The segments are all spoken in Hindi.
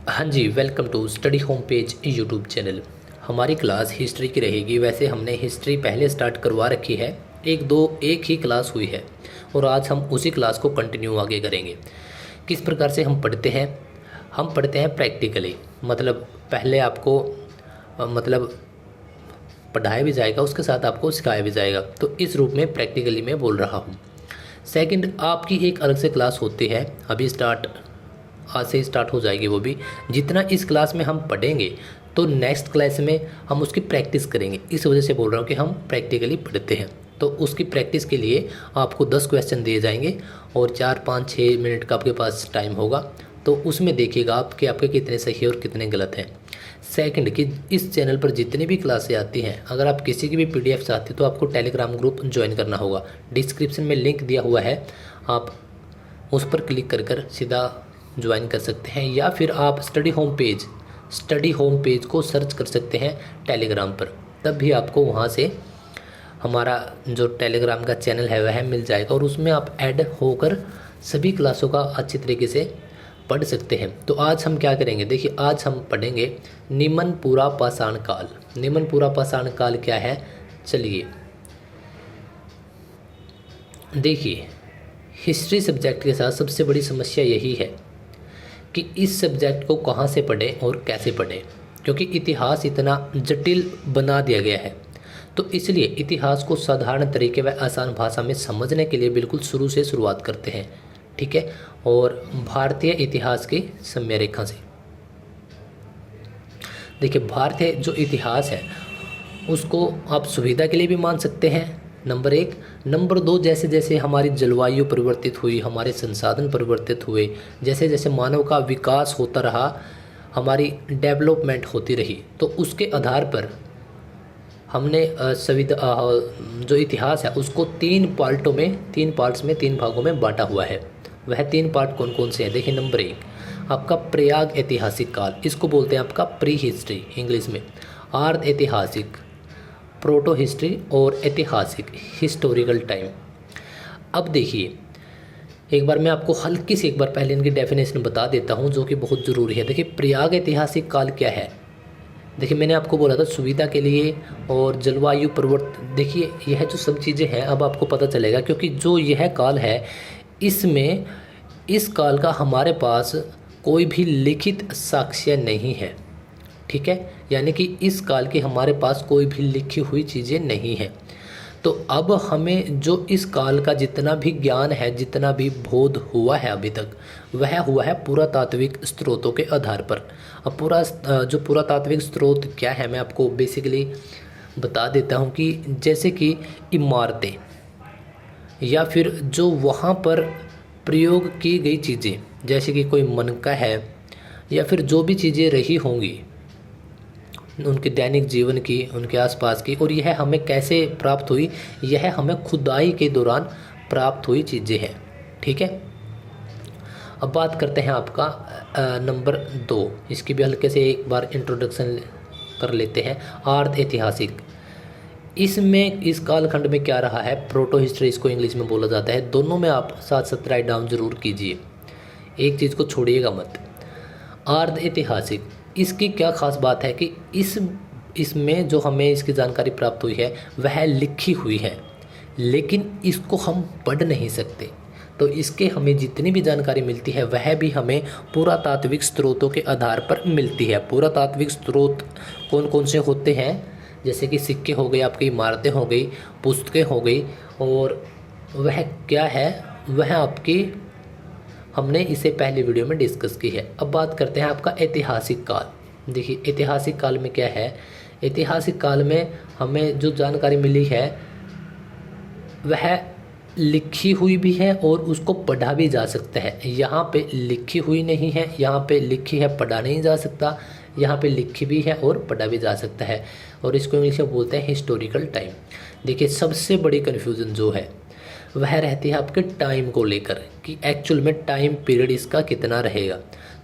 हाँ जी, welcome to study home page YouTube channel. हमारी क्लास हिस्ट्री की रहेगी। वैसे हमने हिस्ट्री पहले स्टार्ट करवा रखी है, एक ही क्लास हुई है और आज हम उसी क्लास को कंटिन्यू आगे करेंगे। किस प्रकार से हम पढ़ते हैं प्रैक्टिकली, मतलब पहले आपको मतलब पढ़ाया भी जाएगा, उसके साथ आपको सिखाया भी जाएगा। तो इस रूप में प्रैक्टिकली मैं बोल रहा हूँ। सेकंड, आपकी एक अलग से क्लास होती है, आज से स्टार्ट हो जाएगी। वो भी जितना इस क्लास में हम पढ़ेंगे तो नेक्स्ट क्लास में हम उसकी प्रैक्टिस करेंगे। इस वजह से बोल रहा हूँ कि हम प्रैक्टिकली पढ़ते हैं। तो उसकी प्रैक्टिस के लिए आपको 10 क्वेश्चन दिए जाएंगे और 4-5-6 मिनट का आपके पास टाइम होगा। तो उसमें देखिएगा आप कि आपके कितने सही और कितने गलत हैं। सेकंड, कि इस चैनल पर जितनी भी क्लासें आती हैं, अगर आप किसी की भी पीडीएफ चाहते हो तो आपको टेलीग्राम ग्रुप ज्वाइन करना होगा। डिस्क्रिप्शन में लिंक दिया हुआ है, आप उस पर क्लिक कर सीधा ज्वाइन कर सकते हैं, या फिर आप स्टडी होम पेज को सर्च कर सकते हैं टेलीग्राम पर। तब भी आपको वहाँ से हमारा जो टेलीग्राम का चैनल है वह मिल जाएगा और उसमें आप ऐड होकर सभी क्लासों का अच्छी तरीके से पढ़ सकते हैं। तो आज हम क्या करेंगे, देखिए आज हम पढ़ेंगे निमनपुरा पाषाण काल। निमनपुरा पाषाण काल क्या है, चलिए देखिए। हिस्ट्री सब्जेक्ट के साथ सबसे बड़ी समस्या यही है कि इस सब्जेक्ट को कहाँ से पढ़ें और कैसे पढ़ें, क्योंकि इतिहास इतना जटिल बना दिया गया है। तो इसलिए इतिहास को साधारण तरीके व आसान भाषा में समझने के लिए बिल्कुल शुरू से शुरुआत करते हैं, ठीक है। और भारतीय इतिहास की समय रेखा से देखिए, भारतीय जो इतिहास है उसको आप सुविधा के लिए भी मान सकते हैं, नंबर 1। नंबर 2, जैसे जैसे हमारी जलवायु परिवर्तित हुई, हमारे संसाधन परिवर्तित हुए, जैसे जैसे मानव का विकास होता रहा, हमारी डेवलपमेंट होती रही, तो उसके आधार पर हमने जो इतिहास है उसको 3 पार्ट्स में 3 भागों में बांटा हुआ है। वह 3 पार्ट कौन कौन से हैं, देखिए। नंबर 1 आपका प्रयाग ऐतिहासिक काल, इसको बोलते हैं आपका प्री हिस्ट्री इंग्लिश में। आर्ध ऐतिहासिक, प्रोटो हिस्ट्री, और ऐतिहासिक हिस्टोरिकल टाइम। अब देखिए, एक बार मैं आपको हल्की सी एक बार पहले इनकी डेफिनेशन बता देता हूँ जो कि बहुत ज़रूरी है। देखिए, प्रयाग ऐतिहासिक काल क्या है। देखिए, मैंने आपको बोला था सुविधा के लिए और जलवायु परिवर्तन। देखिए, यह जो सब चीज़ें हैं अब आपको पता चलेगा, क्योंकि जो यह काल है इसमें इस काल का हमारे पास कोई भी लिखित साक्ष्य नहीं है, ठीक है। यानी कि इस काल की हमारे पास कोई भी लिखी हुई चीज़ें नहीं हैं। तो अब हमें जो इस काल का जितना भी ज्ञान है, जितना भी बोध हुआ है अभी तक, वह हुआ है पुरातात्विक स्रोतों के आधार पर। अब जो पुरातात्विक स्रोत क्या है, मैं आपको बेसिकली बता देता हूँ कि जैसे कि इमारतें, या फिर जो वहाँ पर प्रयोग की गई चीज़ें, जैसे कि कोई मनका है, या फिर जो भी चीज़ें रही होंगी उनके दैनिक जीवन की, उनके आसपास की, और यह हमें कैसे प्राप्त हुई, यह हमें खुदाई के दौरान प्राप्त हुई चीज़ें हैं, ठीक है। अब बात करते हैं आपका नंबर 2, इसकी भी हल्के से एक बार इंट्रोडक्शन कर लेते हैं। आर्ध ऐतिहासिक, इसमें इस कालखंड में क्या रहा है, प्रोटो हिस्ट्री इसको इंग्लिश में बोला जाता है। दोनों में आप साथ साथ राइट डाउन जरूर कीजिए, एक चीज़ को छोड़िएगा मत। आर्ध ऐतिहासिक, इसकी क्या खास बात है कि इसमें जो हमें इसकी जानकारी प्राप्त हुई है वह लिखी हुई है, लेकिन इसको हम पढ़ नहीं सकते। तो इसके हमें जितनी भी जानकारी मिलती है वह भी हमें पुरातात्विक स्रोतों के आधार पर मिलती है। पुरातात्विक स्रोत कौन कौन से होते हैं, जैसे कि सिक्के हो गए, आपकी इमारतें हो गई, पुस्तकें हो गई, और वह क्या है, वह आपकी हमने इसे पहले वीडियो में डिस्कस की है। अब बात करते हैं आपका ऐतिहासिक काल। देखिए, ऐतिहासिक काल में क्या है, ऐतिहासिक काल में हमें जो जानकारी मिली है वह लिखी हुई भी है और उसको पढ़ा भी जा सकता है। यहाँ पे लिखी हुई नहीं है, यहाँ पे लिखी है पढ़ा नहीं जा सकता, यहाँ पे लिखी भी है और पढ़ा भी जा सकता है, और इसको इंग्लिश में बोलते हैं हिस्टोरिकल टाइम। देखिए, सबसे बड़ी कन्फ्यूज़न जो है वह रहती है आपके टाइम को लेकर कि एक्चुअल में टाइम पीरियड इसका कितना रहेगा।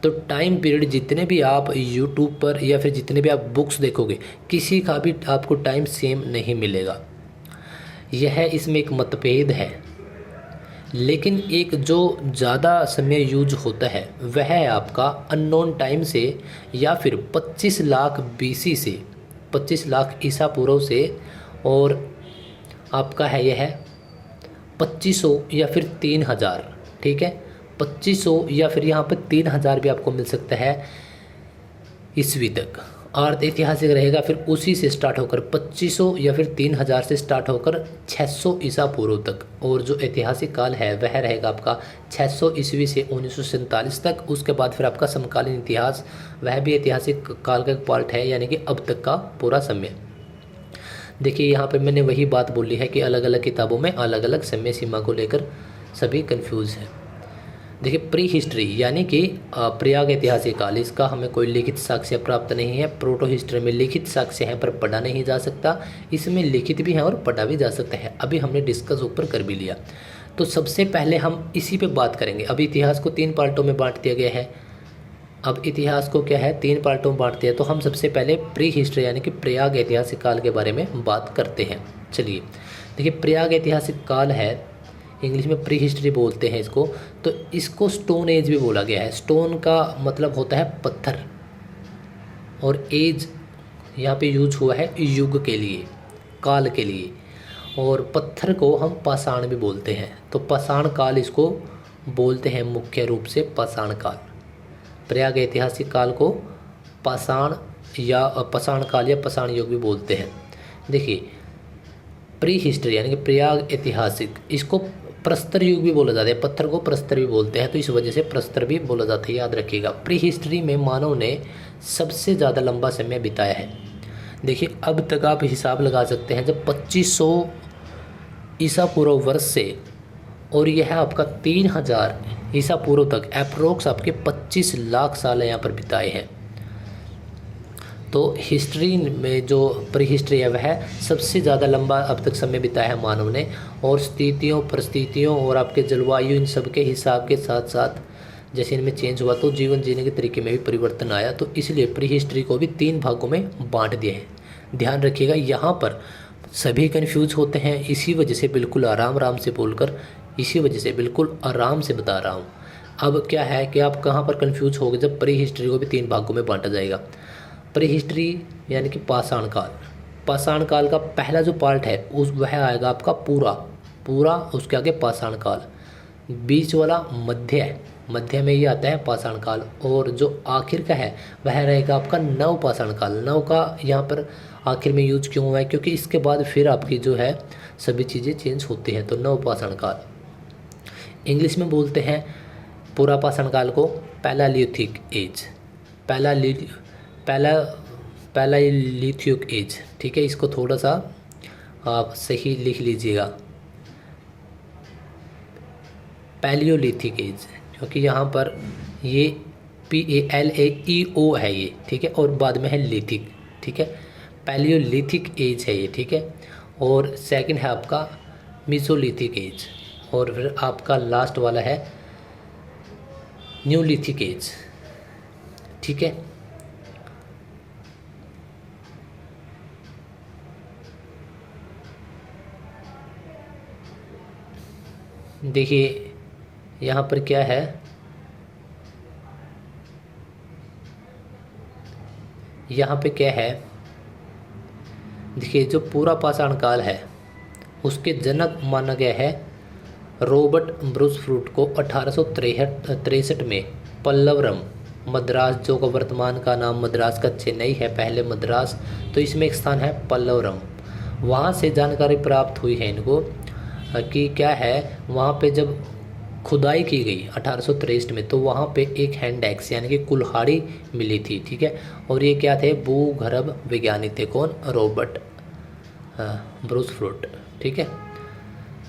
तो टाइम पीरियड जितने भी आप यूट्यूब पर या फिर जितने भी आप बुक्स देखोगे, किसी का भी आपको टाइम सेम नहीं मिलेगा। यह इसमें एक मतभेद है लेकिन एक जो ज़्यादा समय यूज होता है वह है आपका अननोन टाइम से या फिर 25 लाख बीसी से, 25 लाख ईसा पूर्व से, और आपका है यह 2500 या फिर 3000, ठीक है। 2500 या फिर यहाँ पर 3000 भी आपको मिल सकता है ईस्वी तक। अर्ध ऐतिहासिक रहेगा फिर उसी से स्टार्ट होकर 2500 या फिर 3000 से स्टार्ट होकर 600 ईसा पूर्व तक। और जो ऐतिहासिक काल है वह रहेगा आपका 600 ईस्वी से 1947 तक। उसके बाद फिर आपका समकालीन इतिहास, वह भी ऐतिहासिक काल का एक पार्ट है, यानी कि अब तक का पूरा समय। देखिए यहाँ पे मैंने वही बात बोली है कि अलग अलग किताबों में अलग अलग समय सीमा को लेकर सभी कंफ्यूज है। देखिए प्री हिस्ट्री यानी कि प्रयाग ऐतिहासिक काल, इसका हमें कोई लिखित साक्ष्य प्राप्त नहीं है। प्रोटो हिस्ट्री में लिखित साक्ष्य हैं पर पढ़ा नहीं जा सकता, इसमें लिखित भी हैं और पढ़ा भी जा सकता है। अभी हमने डिस्कस ऊपर कर भी लिया। तो सबसे पहले हम इसी पे बात करेंगे। अब इतिहास को 3 पार्टों में बांट दिया गया है। अब इतिहास को क्या है 3 पार्टों में बांट दिया, तो हम सबसे पहले प्री हिस्ट्री यानी कि प्रयाग ऐतिहासिक काल के बारे में बात करते हैं। चलिए देखिए, प्रयाग ऐतिहासिक काल है, इंग्लिश में प्री हिस्ट्री बोलते हैं इसको। तो इसको स्टोन एज भी बोला गया है। स्टोन का मतलब होता है पत्थर, और एज यहाँ पे यूज हुआ है युग के लिए, काल के लिए। और पत्थर को हम पाषाण भी बोलते हैं, तो पाषाण काल इसको बोलते हैं मुख्य रूप से, पाषाण काल। प्रयाग ऐतिहासिक काल को पाषाण या पाषाण काल या पाषाण युग भी बोलते हैं। देखिए प्री हिस्ट्री यानी कि प्रयाग ऐतिहासिक, इसको प्रस्तर युग भी बोला जाता है। पत्थर को प्रस्तर भी बोलते हैं, तो इस वजह से प्रस्तर भी बोला जाता है, याद रखिएगा। प्री हिस्ट्री में मानव ने सबसे ज़्यादा लंबा समय बिताया है। देखिए अब तक आप हिसाब लगा सकते हैं, जब 2500 ईसा पूर्व वर्ष से और यह आपका 3000 ईसा पूर्व तक अप्रोक्स आपके 25 लाख साल यहाँ पर बिताए हैं। तो हिस्ट्री में जो प्री हिस्ट्री है वह सबसे ज़्यादा लंबा अब तक समय बिताया है मानव ने। और स्थितियों, परिस्थितियों और आपके जलवायु, इन सब के हिसाब के साथ साथ जैसे इनमें चेंज हुआ तो जीवन जीने के तरीके में भी परिवर्तन आया। तो इसलिए प्री हिस्ट्री को भी 3 भागों में बांट दिया है। ध्यान रखिएगा, यहाँ पर सभी कंफ्यूज होते हैं, इसी वजह से बिल्कुल आराम आराम से बोलकर, इसी वजह से बिल्कुल आराम से बता रहा हूँ। अब क्या है कि आप कहाँ पर कंफ्यूज हो गए, जब प्री हिस्ट्री को भी 3 भागों में बांटा जाएगा। प्री हिस्ट्री यानी कि पाषाण काल, पाषाण काल का पहला जो पार्ट है उस वह आएगा आपका पूरा, उसके आगे पाषाण काल। बीच वाला मध्य में ये आता है पाषाण काल, और जो आखिर का है वह रहेगा आपका नव पाषाण काल। नव का यहाँ पर आखिर में यूज क्यों हुआ है, क्योंकि इसके बाद फिर आपकी जो है सभी चीज़ें चेंज होती हैं। तो नव पाषाण काल, इंग्लिश में बोलते हैं पूरा पाषाण काल को पैलालिथिक एज, पैलालिथिक एज, ठीक है। इसको थोड़ा सा आप सही लिख लीजिएगा, पैलियोलिथिक एज, क्योंकि यहाँ पर ये PALAEO है ये, ठीक है, और बाद में है लिथिक, ठीक है। पैलियोलिथिक एज है ये, ठीक है। और सेकंड है आपका मीसोलिथिक एज, और फिर आपका लास्ट वाला है न्यूलिथिक एज, ठीक है। देखिए यहाँ पर क्या है, यहाँ पे क्या है, देखिए जो पूरा पाषाण काल है उसके जनक माना गया है रॉबर्ट ब्रूस फ्रूट को 1863 में पल्लवरम, मद्रास, जो का वर्तमान का नाम मद्रास का चेन्नई है, पहले मद्रास, तो इसमें एक स्थान है पल्लवरम। वहाँ से जानकारी प्राप्त हुई है इनको कि क्या है, वहाँ पे जब खुदाई की गई 1863 में, तो वहाँ पे एक हैंड एक्स यानी कि कुल्हाड़ी मिली थी, ठीक है। और ये क्या थे, भूगर्भ विज्ञानी थे, कौन, रॉबर्ट ब्रूस फ्रूट, ठीक है।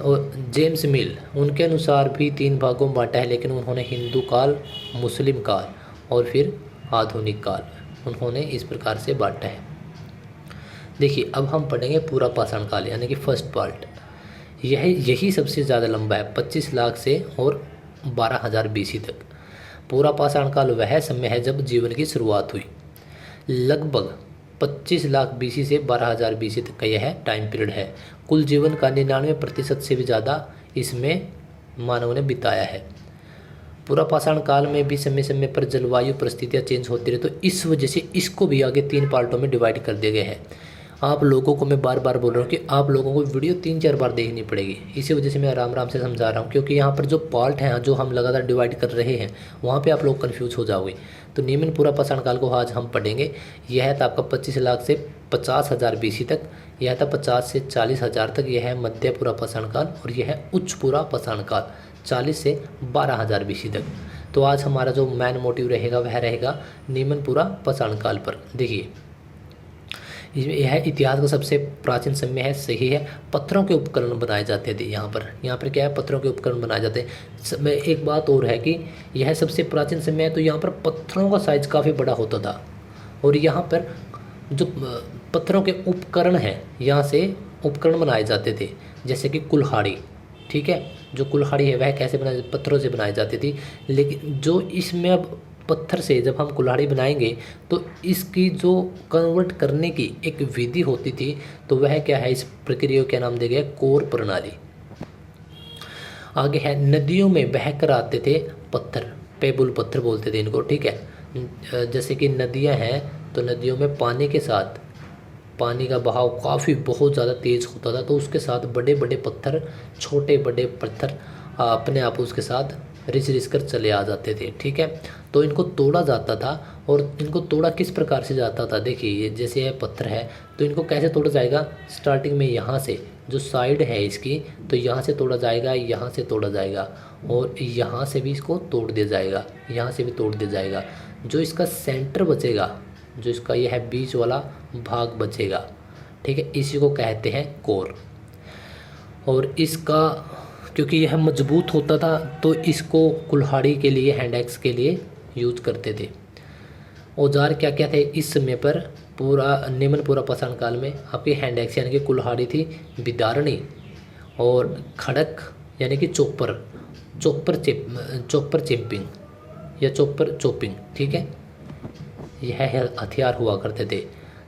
और जेम्स मिल, उनके अनुसार भी 3 भागों में बांटा है, लेकिन उन्होंने हिंदू काल, मुस्लिम काल और फिर आधुनिक काल, उन्होंने इस प्रकार से बांटा है। देखिए अब हम पढ़ेंगे पूरा पाषाण काल यानी कि फर्स्ट पार्ट। यही सबसे ज़्यादा लंबा है, 25 लाख से और 12,000 BC तक। पूरा पाषाण काल वह समय है जब जीवन की शुरुआत हुई। लगभग 25 लाख BC से 12,000 BC तक का यह टाइम पीरियड है। कुल जीवन का 99% से भी ज़्यादा इसमें मानव ने बिताया है। पूरा पाषाण काल में भी समय समय पर जलवायु परिस्थितियाँ चेंज होती रही, तो इस वजह से इसको भी आगे 3 पार्टों में डिवाइड कर दिया गया है। आप लोगों को मैं बार बार बोल रहा हूँ कि आप लोगों को वीडियो 3-4 बार देखनी पड़ेगी, इसी वजह से मैं आराम आराम से समझा रहा हूँ, क्योंकि यहाँ पर जो पार्ट हैं जो हम लगातार डिवाइड कर रहे हैं वहाँ पे आप लोग कंफ्यूज हो जाओगे। तो निम्न पूरा पाषाण काल को आज हम पढ़ेंगे। यह था आपका 25 लाख से 50,000 BC तक, यह था 50 से 40,000 तक, यह है मध्य पूरा पाषाण काल, और यह है उच्च पूरा पाषाण काल 40 से 12,000 BC तक। तो आज हमारा जो मेन मोटिव रहेगा वह रहेगा निम्न पूरा पाषाण काल पर। देखिए यह इतिहास का सबसे प्राचीन समय है, सही है। पत्थरों के उपकरण बनाए जाते थे यहाँ पर क्या है, पत्थरों के उपकरण बनाए जाते हैं। एक बात और है कि यह सबसे प्राचीन समय है, तो यहाँ पर पत्थरों का साइज काफ़ी बड़ा होता था, और यहाँ पर जो पत्थरों के उपकरण हैं यहाँ से उपकरण बनाए जाते थे, जैसे कि कुल्हाड़ी। ठीक है, जो कुल्हाड़ी है वह कैसे बनाई, पत्थरों से बनाई जाती थी। लेकिन जो इसमें अब पत्थर से जब हम कुल्हाड़ी बनाएंगे तो इसकी जो कन्वर्ट करने की एक विधि होती थी, तो वह क्या है, इस प्रक्रिया का नाम दिया गया कोर प्रणाली। आगे है नदियों में बहकर आते थे पत्थर, पेबुल पत्थर बोलते थे इनको। ठीक है, जैसे कि नदियां हैं तो नदियों में पानी के साथ पानी का बहाव काफ़ी बहुत ज़्यादा तेज़ होता था, तो उसके साथ बड़े बड़े पत्थर, छोटे बड़े पत्थर अपने आप उसके साथ रिस कर चले आ जाते थे। ठीक है, तो इनको तोड़ा जाता था, और इनको तोड़ा किस प्रकार से जाता था, देखिए ये जैसे यह पत्थर है तो इनको कैसे तोड़ा जाएगा, स्टार्टिंग में यहाँ से जो साइड है इसकी, तो यहाँ से तोड़ा जाएगा, यहाँ से तोड़ा जाएगा, और यहाँ से भी इसको तोड़ दिया जाएगा, यहाँ से भी तोड़ दिया जाएगा। जो इसका सेंटर बचेगा, जो इसका यह बीच वाला भाग बचेगा, ठीक है, इसी को कहते हैं कोर। और इसका क्योंकि यह मजबूत होता था तो इसको कुल्हाड़ी के लिए, हैंड एक्स के लिए यूज करते थे। औजार क्या क्या थे इस समय पर, पूरा निम्न पूरा पाषाण काल में आपकी हैंड एक्स यानी कि कुल्हाड़ी थी, विदारणी और खड़क यानी कि चोपर चिंपिंग या चोपर चोपिंग। ठीक है, यह हथियार हुआ करते थे।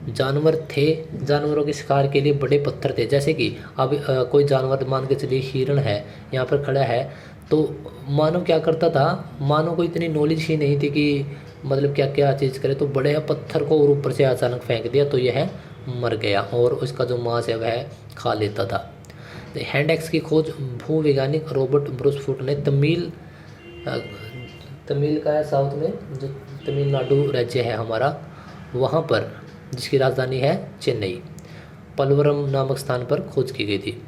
जानवर थे, जानवरों के शिकार के लिए बड़े पत्थर थे, जैसे कि अब कोई जानवर मान के चलिए हिरण है यहाँ पर खड़ा है, तो मानव क्या करता था, मानव को इतनी नॉलेज ही नहीं थी कि मतलब क्या क्या चीज़ करे, तो बड़े पत्थर को और ऊपर से अचानक फेंक दिया तो यह मर गया, और उसका जो मांस है वह खा लेता था। हैंड एक्स की खोज भूवैज्ञानिक रॉबर्ट ब्रूसफुट ने तमिल का है, साउथ में जो तमिलनाडु राज्य है हमारा, वहाँ पर जिसकी राजधानी है चेन्नई, पलवरम नामक स्थान पर खोज की गई थी।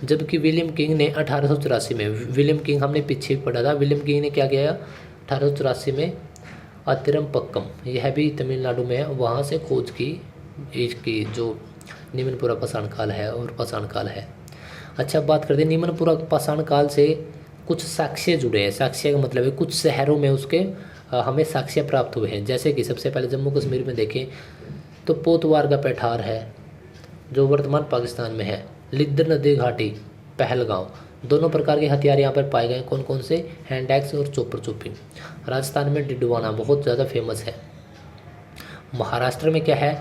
जबकि विलियम किंग ने 1884 में, विलियम किंग हमने पीछे पढ़ा था, विलियम किंग ने क्या किया 1884 में अतिरमपक्कम, यह भी तमिलनाडु में है, वहाँ से खोज की इसकी जो निम्न पूरा पाषाण काल है और पाषाण काल है। अच्छा, बात करते हैं निम्न पूरा पाषाण काल से कुछ साक्ष्य जुड़े हैं। साक्ष्य का मतलब है कुछ शहरों में उसके हमें साक्ष्य प्राप्त हुए हैं, जैसे कि सबसे पहले जम्मू कश्मीर में देखें तो पोतवार का पैठार है जो वर्तमान पाकिस्तान में है, लिद्दर नदी घाटी, पहलगांव, दोनों प्रकार के हथियार यहाँ पर पाए गए। कौन कौन से, हैंड एक्स और चोपर चोपिंग। राजस्थान में डिडवाना बहुत ज़्यादा फेमस है। महाराष्ट्र में क्या है,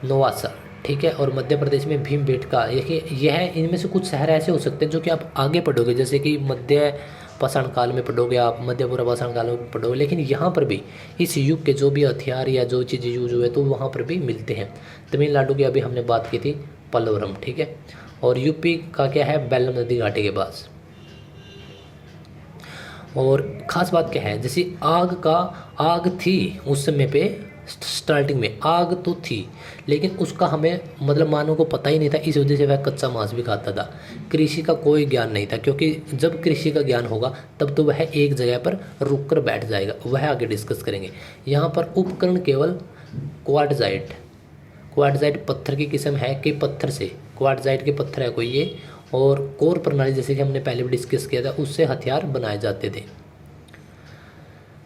नोवासा, ठीक है, और मध्य प्रदेश में भीमबेटका। यह इनमें से कुछ शहर ऐसे हो सकते हैं जो कि आप आगे पढ़ोगे, जैसे कि मध्य पाषाण काल में पढ़ोगे आप, मध्य पूरा पाषाण काल में पढ़ोगे, लेकिन यहाँ पर भी इस युग के जो भी हथियार या जो चीज़ें यूज हुए तो वहाँ पर भी मिलते हैं। तमिलनाडु की अभी हमने बात की थी पलवरम, ठीक है, और यूपी का क्या है, बेल्लम नदी घाटी के पास। और ख़ास बात क्या है, जैसे आग थी उस समय पे, स्टार्टिंग में आग तो थी, लेकिन उसका हमें मतलब मानव को पता ही नहीं था, इस वजह से वह कच्चा मांस भी खाता था। कृषि का कोई ज्ञान नहीं था, क्योंकि जब कृषि का ज्ञान होगा तब तो वह एक जगह पर रुक कर बैठ जाएगा, वह आगे डिस्कस करेंगे। यहाँ पर उपकरण केवल क्वार्टजाइट पत्थर की किस्म है कि पत्थर से, क्वार्टजाइट के पत्थर है कोई ये, और कोर प्रणाली जैसे कि हमने पहले भी डिस्कस किया था, उससे हथियार बनाए जाते थे।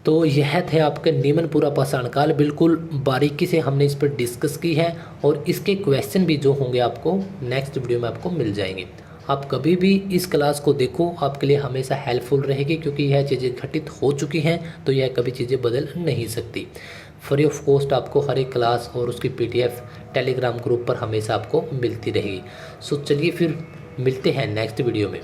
तो यह थे आपके निम्न पूरा पाषाण काल, बिल्कुल बारीकी से हमने इस पर डिस्कस की है, और इसके क्वेश्चन भी जो होंगे आपको नेक्स्ट वीडियो में आपको मिल जाएंगे। आप कभी भी इस क्लास को देखो, आपके लिए हमेशा हेल्पफुल रहेगी, क्योंकि यह चीज़ें घटित हो चुकी हैं तो यह कभी चीज़ें बदल नहीं सकती। फ्री ऑफ कॉस्ट आपको हर एक क्लास और उसकी PDF टेलीग्राम ग्रुप पर हमेशा आपको मिलती रहेगी। सो चलिए फिर मिलते हैं नेक्स्ट वीडियो में।